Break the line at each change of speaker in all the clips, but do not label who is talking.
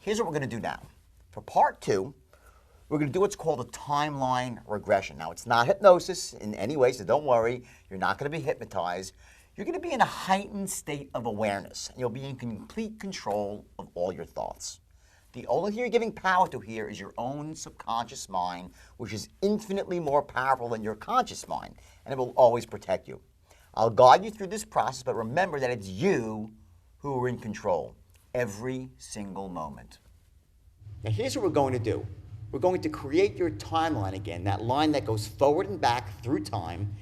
Here's what we're going to do now. For part 2, we're going to do what's called a timeline regression. Now, it's not hypnosis in any way, so don't worry. You're not going to be hypnotized. You're going to be in a heightened state of awareness, and you'll be in complete control of all your thoughts. The only thing you're giving power to here is your own subconscious mind, which is infinitely more powerful than your conscious mind, and it will always protect you. I'll guide you through this process, but remember that it's you who are in control every single moment. Now, here's what we're going to do. We're going to create your timeline again, that line that goes forward and back through time,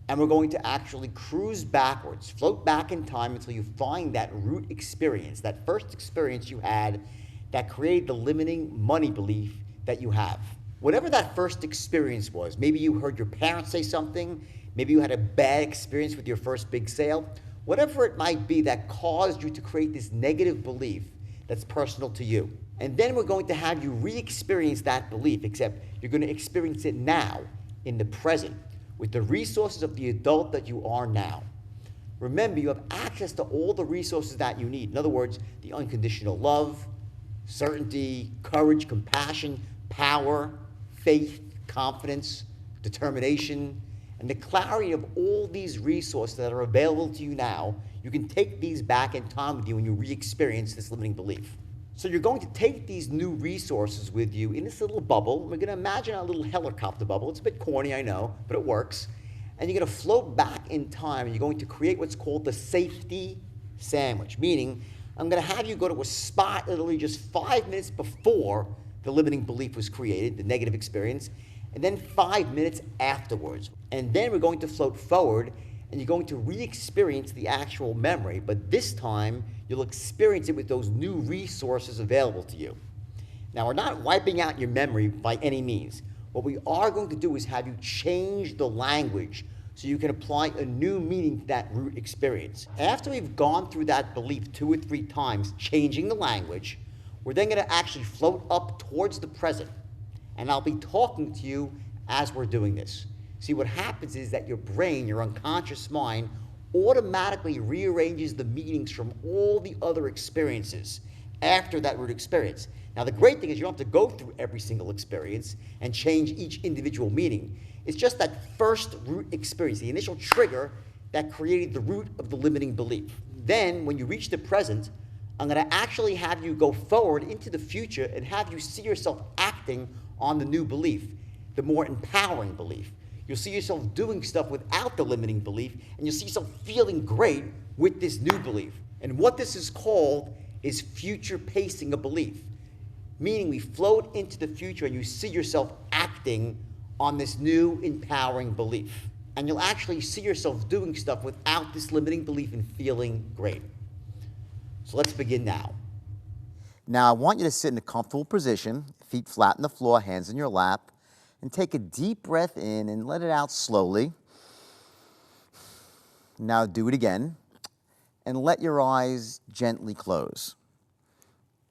and we're going to actually cruise backwards, float back in time until you find that root experience, that first experience you had that created the limiting money belief that you have. Whatever that first experience was, maybe you heard your parents say something, maybe you had a bad experience with your first big sale, whatever it might be that caused you to create this negative belief that's personal to you. And then we're going to have you re-experience that belief, except you're going to experience it now, in the present, with the resources of the adult that you are now. Remember, you have access to all the resources that you need. In other words, the unconditional love, certainty, courage, compassion, power, faith, confidence, determination, and the clarity of all these resources that are available to you now. You can take these back in time with you when you re-experience this limiting belief. So you're going to take these new resources with you in this little bubble. We're going to imagine a little helicopter bubble. It's a bit corny, I know, but it works. And you're going to float back in time, and you're going to create what's called the safety sandwich, meaning I'm going to have you go to a spot literally just 5 minutes before the limiting belief was created, the negative experience, and then 5 minutes afterwards. And then we're going to float forward, and you're going to re-experience the actual memory, but this time you'll experience it with those new resources available to you. Now, we're not wiping out your memory by any means. What we are going to do is have you change the language so you can apply a new meaning to that root experience. After we've gone through that belief 2 or 3 times, changing the language, we're then going to actually float up towards the present. And I'll be talking to you as we're doing this. See, what happens is that your brain, your unconscious mind, automatically rearranges the meanings from all the other experiences after that root experience. Now, the great thing is you don't have to go through every single experience and change each individual meaning. It's just that first root experience, the initial trigger that created the root of the limiting belief. Then, when you reach the present, I'm going to actually have you go forward into the future and have you see yourself acting on the new belief, the more empowering belief. You'll see yourself doing stuff without the limiting belief, and you'll see yourself feeling great with this new belief. And what this is called is future pacing a belief, meaning we float into the future and you see yourself acting on this new empowering belief. And you'll actually see yourself doing stuff without this limiting belief and feeling great. So let's begin now. Now, I want you to sit in a comfortable position, feet flat on the floor, hands in your lap, and take a deep breath in and let it out slowly. Now do it again, and let your eyes gently close.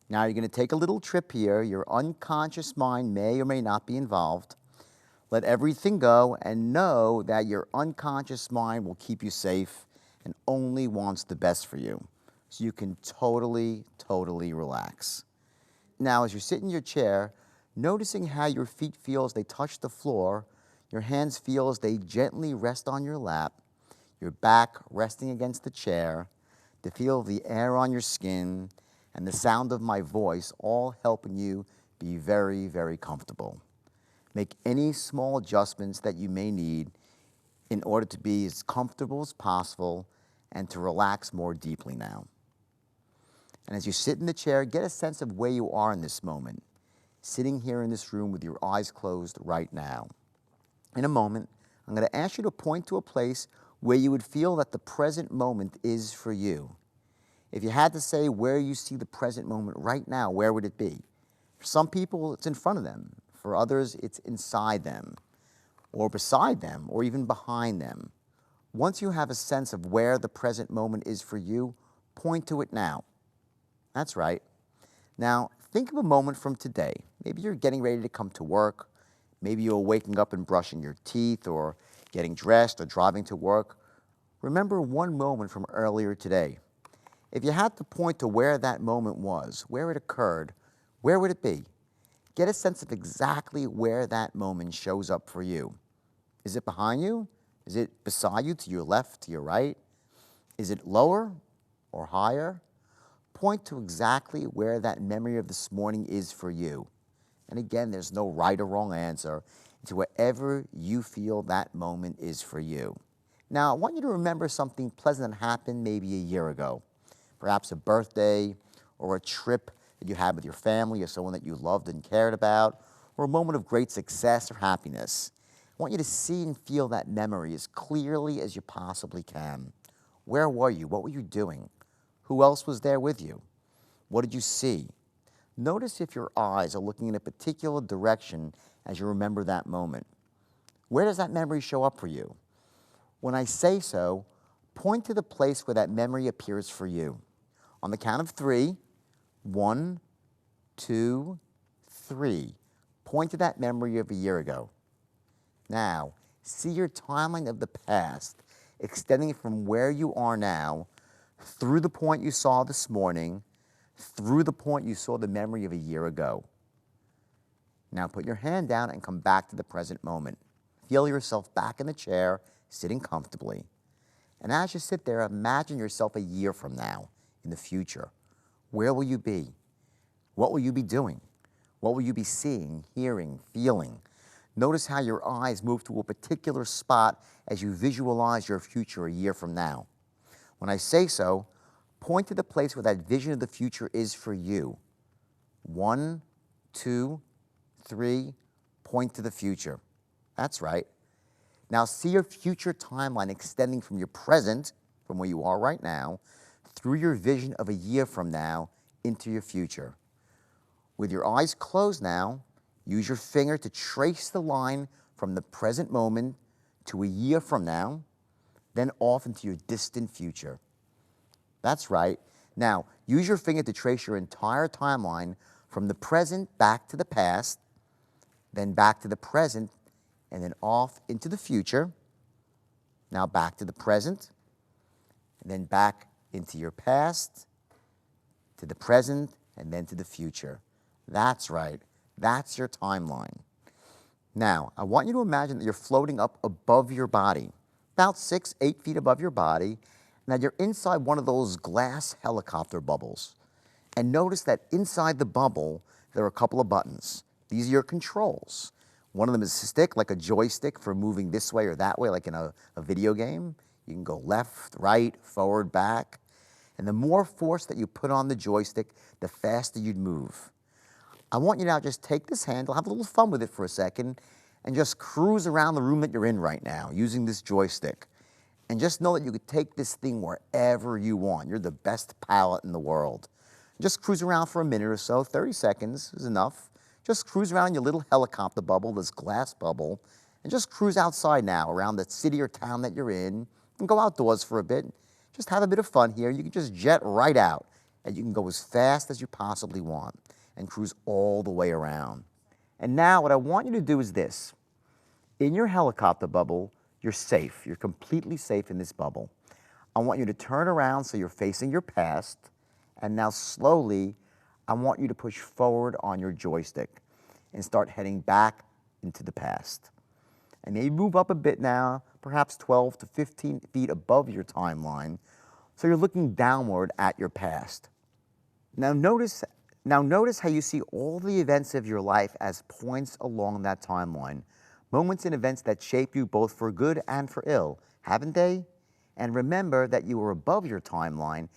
Now you're going to take a little trip here. Your unconscious mind may or may not be involved. Let everything go and know that your unconscious mind will keep you safe and only wants the best for you. So you can totally relax. Now, as you sit in your chair, noticing how your feet feel as they touch the floor, your hands feel as they gently rest on your lap, your back resting against the chair, the feel of the air on your skin, and the sound of my voice all helping you be very comfortable. Make any small adjustments that you may need in order to be as comfortable as possible and to relax more deeply now. And as you sit in the chair, get a sense of where you are in this moment, sitting here in this room with your eyes closed right now. In a moment, I'm going to ask you to point to a place where you would feel that the present moment is for you. If you had to say where you see the present moment right now, where would it be? For some people, it's in front of them. For others, it's inside them, or beside them, or even behind them. Once you have a sense of where the present moment is for you, point to it now. That's right. Now, think of a moment from today. Maybe you're getting ready to come to work. Maybe you're waking up and brushing your teeth, or getting dressed, or driving to work. Remember one moment from earlier today. If you had to point to where that moment was, where it occurred, where would it be? Get a sense of exactly where that moment shows up for you. Is it behind you? Is it beside you, to your left, to your right? Is it lower or higher? Point to exactly where that memory of this morning is for you. And again, there's no right or wrong answer. It's wherever you feel that moment is for you. Now, I want you to remember something pleasant that happened maybe a year ago. Perhaps a birthday or a trip that you had with your family or someone that you loved and cared about, or a moment of great success or happiness. I want you to see and feel that memory as clearly as you possibly can. Where were you? What were you doing? Who else was there with you? What did you see? Notice if your eyes are looking in a particular direction as you remember that moment. Where does that memory show up for you? When I say so, point to the place where that memory appears for you. On the count of 3, 1, 2, 3. Point to that memory of a year ago. Now, see your timeline of the past extending from where you are now through the point you saw this morning, through the point you saw the memory of a year ago. Now put your hand down and come back to the present moment. Feel yourself back in the chair, sitting comfortably. And as you sit there, imagine yourself a year from now, in the future. Where will you be? What will you be doing? What will you be seeing, hearing, feeling? Notice how your eyes move to a particular spot as you visualize your future a year from now. When I say so, point to the place where that vision of the future is for you. 1, 2, 3, point to the future. That's right. Now see your future timeline extending from your present, from where you are right now, through your vision of a year from now into your future. With your eyes closed now, use your finger to trace the line from the present moment to a year from now, then off into your distant future. That's right. Now, use your finger to trace your entire timeline from the present back to the past, then back to the present, and then off into the future. Now back to the present, and then back into your past, to the present, and then to the future. That's right. That's your timeline. Now, I want you to imagine that you're floating up above your body, about 6, 8 feet above your body, and that you're inside one of those glass helicopter bubbles. And notice that inside the bubble, there are a couple of buttons. These are your controls. One of them is a stick, like a joystick for moving this way or that way, like in a video game. You can go left, right, forward, back. And the more force that you put on the joystick, the faster you'd move. I want you to now just take this handle, have a little fun with it for a second, and just cruise around the room that you're in right now using this joystick. And just know that you could take this thing wherever you want. You're the best pilot in the world. Just cruise around for a minute or so, 30 seconds is enough. Just cruise around your little helicopter bubble, this glass bubble, and just cruise outside now around the city or town that you're in, and go outdoors for a bit. Just have a bit of fun here. You can just jet right out, and you can go as fast as you possibly want and cruise all the way around. And now what I want you to do is this. In your helicopter bubble, you're safe. You're completely safe in this bubble. I want you to turn around so you're facing your past, and now slowly, I want you to push forward on your joystick and start heading back into the past. And maybe move up a bit now, perhaps 12 to 15 feet above your timeline, so you're looking downward at your past. Now notice how you see all the events of your life as points along that timeline, moments and events that shape you both for good and for ill, haven't they? And remember that you are above your timeline,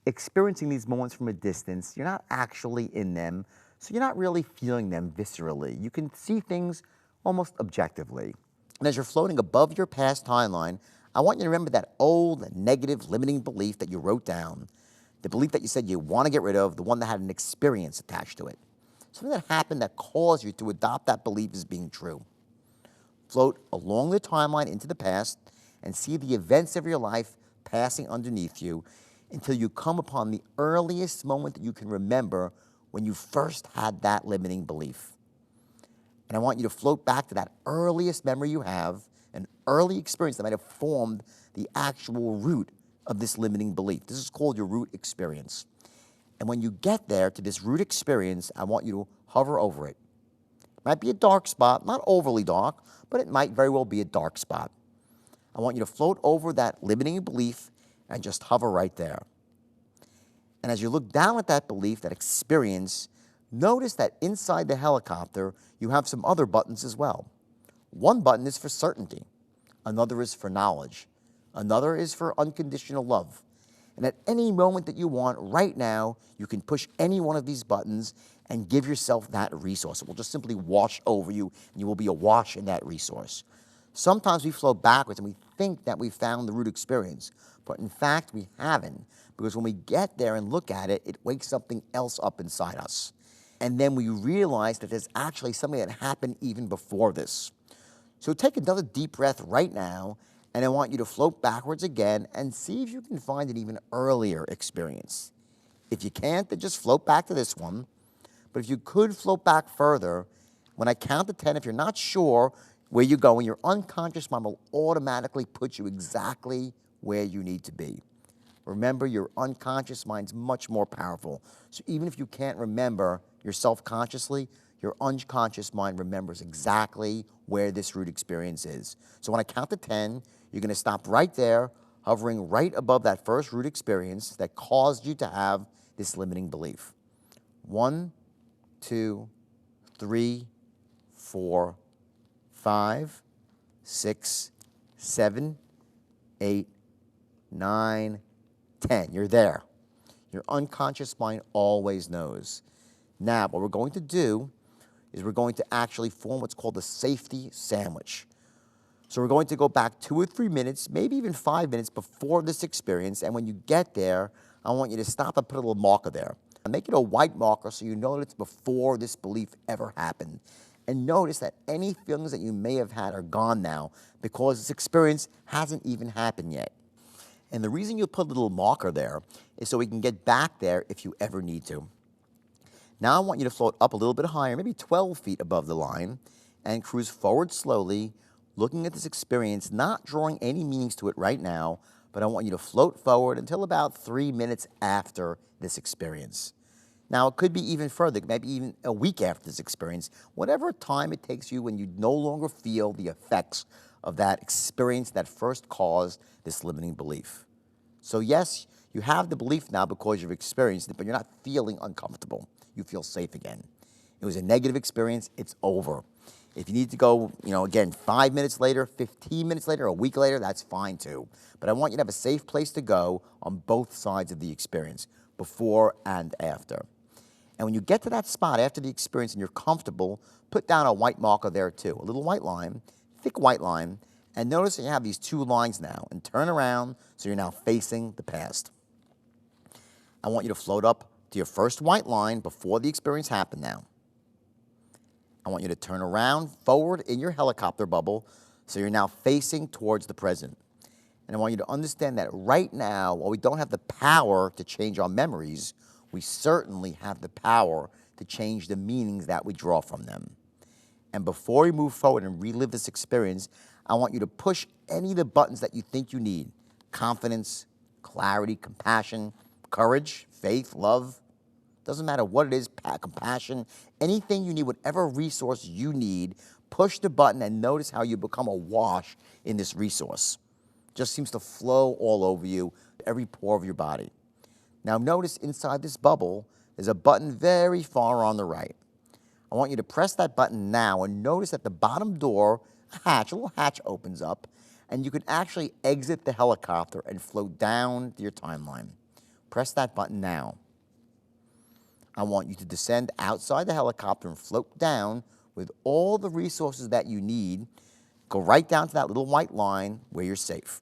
experiencing these moments from a distance. You're not actually in them, so you're not really feeling them viscerally. You can see things almost objectively. And as you're floating above your past timeline, I want you to remember that old negative limiting belief that you wrote down, the belief that you said you want to get rid of, the one that had an experience attached to it. Something that happened that caused you to adopt that belief as being true. Float along the timeline into the past and see the events of your life passing underneath you until you come upon the earliest moment that you can remember when you first had that limiting belief. And I want you to float back to that earliest memory you have, an early experience that might have formed the actual root of this limiting belief. This is called your root experience. And when you get there to this root experience, I want you to hover over it. It might be a dark spot, not overly dark, but it might very well be a dark spot. I want you to float over that limiting belief and just hover right there. And as you look down at that belief, that experience, notice that inside the helicopter, you have some other buttons as well. One button is for certainty. Another is for knowledge. Another is for unconditional love. And at any moment that you want, right now, you can push any one of these buttons and give yourself that resource. It will just simply wash over you, and you will be awash in that resource. Sometimes we flow backwards and we think that we found the root experience, but in fact, we haven't, because when we get there and look at it, it wakes something else up inside us. And then we realize that there's actually something that happened even before this. So take another deep breath right now, and I want you to float backwards again and see if you can find an even earlier experience. If you can't, then just float back to this one. But if you could float back further, when I count to 10, if you're not sure where you're going, your unconscious mind will automatically put you exactly where you need to be. Remember, your unconscious mind's much more powerful. So even if you can't remember yourself consciously, your unconscious mind remembers exactly where this root experience is. So when I count to 10, you're going to stop right there, hovering right above that first root experience that caused you to have this limiting belief. 1, 2, 3, 4, 5, 6, 7, 8, 9, 10. You're there. Your unconscious mind always knows. Now, what we're going to do is we're going to actually form what's called a safety sandwich. So we're going to go back 2 or 3 minutes, maybe even 5 minutes before this experience, and when you get there, I want you to stop and put a little marker there. And make it a white marker so you know that it's before this belief ever happened. And notice that any feelings that you may have had are gone now because this experience hasn't even happened yet. And the reason you put a little marker there is so we can get back there if you ever need to. Now I want you to float up a little bit higher, maybe 12 feet above the line, and cruise forward slowly, looking at this experience, not drawing any meanings to it right now, but I want you to float forward until about 3 minutes after this experience. Now, it could be even further, maybe even a week after this experience, whatever time it takes you when you no longer feel the effects of that experience that first caused this limiting belief. So yes, you have the belief now because you've experienced it, but you're not feeling uncomfortable. You feel safe again. It was a negative experience, it's over. If you need to go, again, 5 minutes later, 15 minutes later, a week later, that's fine too. But I want you to have a safe place to go on both sides of the experience, before and after. And when you get to that spot after the experience and you're comfortable, put down a white marker there too, a little white line, thick white line, and notice that you have these 2 lines now, and turn around so you're now facing the past. I want you to float up to your first white line before the experience happened now. I want you to turn around forward in your helicopter bubble so you're now facing towards the present. And I want you to understand that right now, while we don't have the power to change our memories, we certainly have the power to change the meanings that we draw from them. And before we move forward and relive this experience, I want you to push any of the buttons that you think you need. Confidence, clarity, compassion, courage, faith, love. Doesn't matter what it is, compassion, anything you need, whatever resource you need, push the button and notice how you become awash in this resource. Just seems to flow all over you, every pore of your body. Now notice inside this bubble, there's a button very far on the right. I want you to press that button now and notice at the bottom door, a little hatch opens up, and you can actually exit the helicopter and float down to your timeline. Press that button now. I want you to descend outside the helicopter and float down with all the resources that you need. Go right down to that little white line where you're safe.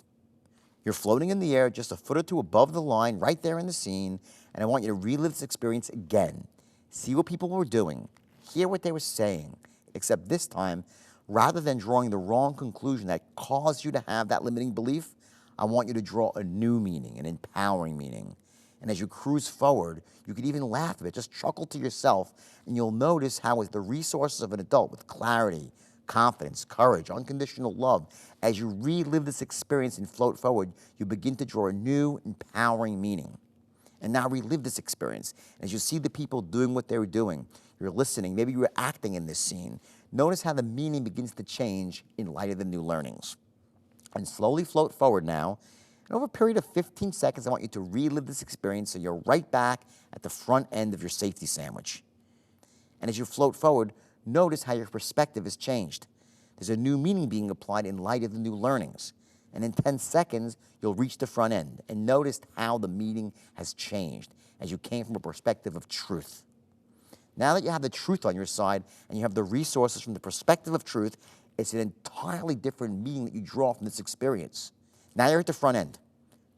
You're floating in the air just a foot or 2 above the line, right there in the scene, and I want you to relive this experience again. See what people were doing, hear what they were saying, except this time, rather than drawing the wrong conclusion that caused you to have that limiting belief, I want you to draw a new meaning, an empowering meaning. And as you cruise forward, you could even laugh a bit, just chuckle to yourself, and you'll notice how with the resources of an adult, with clarity, confidence, courage, unconditional love, as you relive this experience and float forward, you begin to draw a new, empowering meaning. And now relive this experience. As you see the people doing what they were doing, you're listening, maybe you were acting in this scene. Notice how the meaning begins to change in light of the new learnings. And slowly float forward now. And over a period of 15 seconds, I want you to relive this experience so you're right back at the front end of your safety sandwich. And as you float forward, notice how your perspective has changed. There's a new meaning being applied in light of the new learnings. And in 10 seconds, you'll reach the front end. And notice how the meaning has changed as you came from a perspective of truth. Now that you have the truth on your side and you have the resources from the perspective of truth, it's an entirely different meaning that you draw from this experience. Now you're at the front end.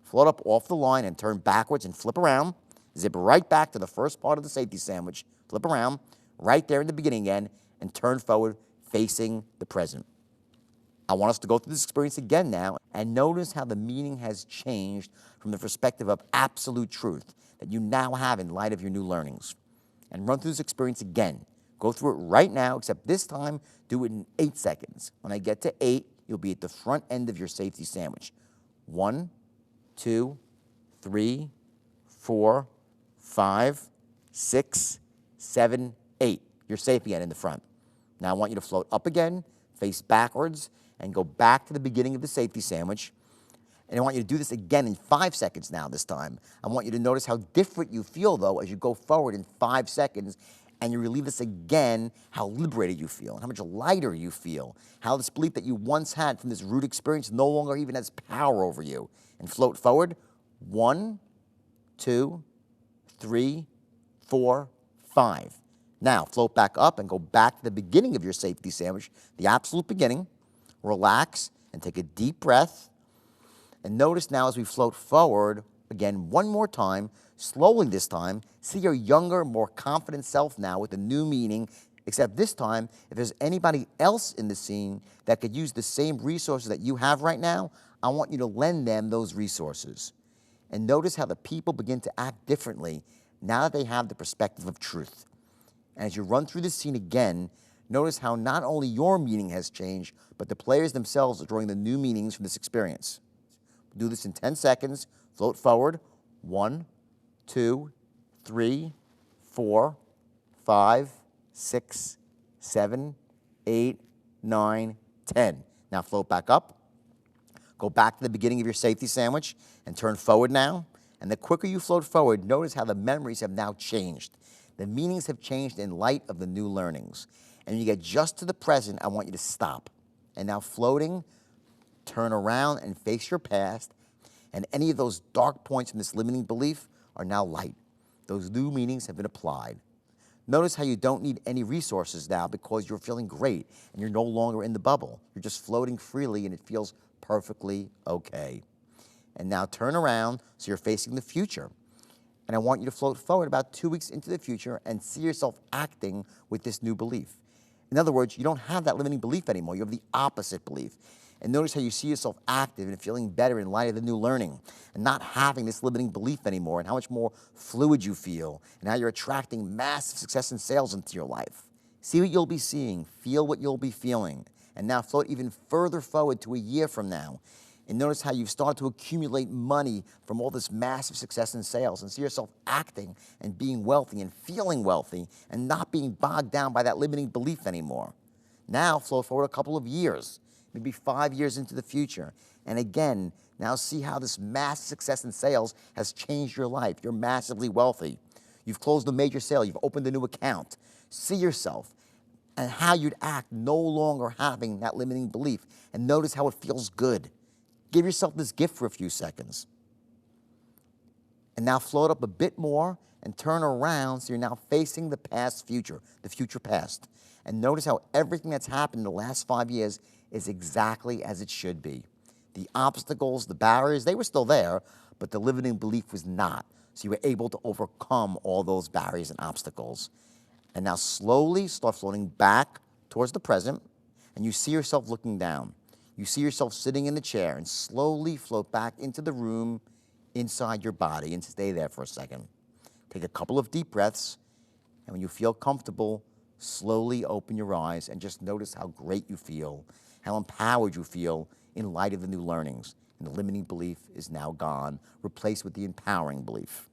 Float up off the line and turn backwards and flip around. Zip right back to the first part of the safety sandwich. Flip around, right there in the beginning again, and turn forward facing the present. I want us to go through this experience again now and notice how the meaning has changed from the perspective of absolute truth that you now have in light of your new learnings. And run through this experience again. Go through it right now, except this time, do it in 8 seconds. When I get to 8, you'll be at the front end of your safety sandwich. 1, 2, 3, 4, 5, 6, 7, 8. You're safe again in the front. Now I want you to float up again, face backwards, and go back to the beginning of the safety sandwich. And I want you to do this again in 5 seconds now this time. I want you to notice how different you feel, though, as you go forward in 5 seconds, and you relieve this again, how liberated you feel, and how much lighter you feel, how this belief that you once had from this root experience no longer even has power over you. And float forward. 1, 2, 3, 4, 5. Now, float back up and go back to the beginning of your safety sandwich, the absolute beginning. Relax and take a deep breath. And notice now as we float forward, again, one more time, slowly this time, see your younger, more confident self now with a new meaning, except this time, if there's anybody else in the scene that could use the same resources that you have right now, I want you to lend them those resources. And notice how the people begin to act differently now that they have the perspective of truth. And as you run through this scene again, notice how not only your meaning has changed, but the players themselves are drawing the new meanings from this experience. Do this in 10 seconds. Float forward. 1, 2, 3, 4, 5, 6, 7, 8, 9, 10. Now float back up. Go back to the beginning of your safety sandwich and turn forward now. And the quicker you float forward, notice how the memories have now changed. The meanings have changed in light of the new learnings. And when you get just to the present, I want you to stop. And now floating, turn around and face your past. And any of those dark points in this limiting belief are now light. Those new meanings have been applied. Notice how you don't need any resources now because you're feeling great and you're no longer in the bubble. You're just floating freely and it feels perfectly okay. And now turn around so you're facing the future. And I want you to float forward about 2 weeks into the future and see yourself acting with this new belief. In other words, you don't have that limiting belief anymore. You have the opposite belief. And notice how you see yourself active and feeling better in light of the new learning and not having this limiting belief anymore, and how much more fluid you feel and how you're attracting massive success in sales into your life. See what you'll be seeing, feel what you'll be feeling, and now float even further forward to a year from now. And notice how you've started to accumulate money from all this massive success in sales and see yourself acting and being wealthy and feeling wealthy and not being bogged down by that limiting belief anymore. Now float forward a couple of years, maybe 5 years into the future. And again, now see how this massive success in sales has changed your life. You're massively wealthy. You've closed a major sale. You've opened a new account. See yourself and how you'd act no longer having that limiting belief. And notice how it feels good. Give yourself this gift for a few seconds. And now float up a bit more and turn around so you're now facing the past future, the future past. And notice how everything that's happened in the last 5 years is exactly as it should be. The obstacles, the barriers, they were still there, but the limiting belief was not. So you were able to overcome all those barriers and obstacles. And now slowly start floating back towards the present, and you see yourself looking down. You see yourself sitting in the chair and slowly float back into the room inside your body and stay there for a second. Take a couple of deep breaths, and when you feel comfortable, slowly open your eyes and just notice how great you feel, how empowered you feel in light of the new learnings. And the limiting belief is now gone, replaced with the empowering belief.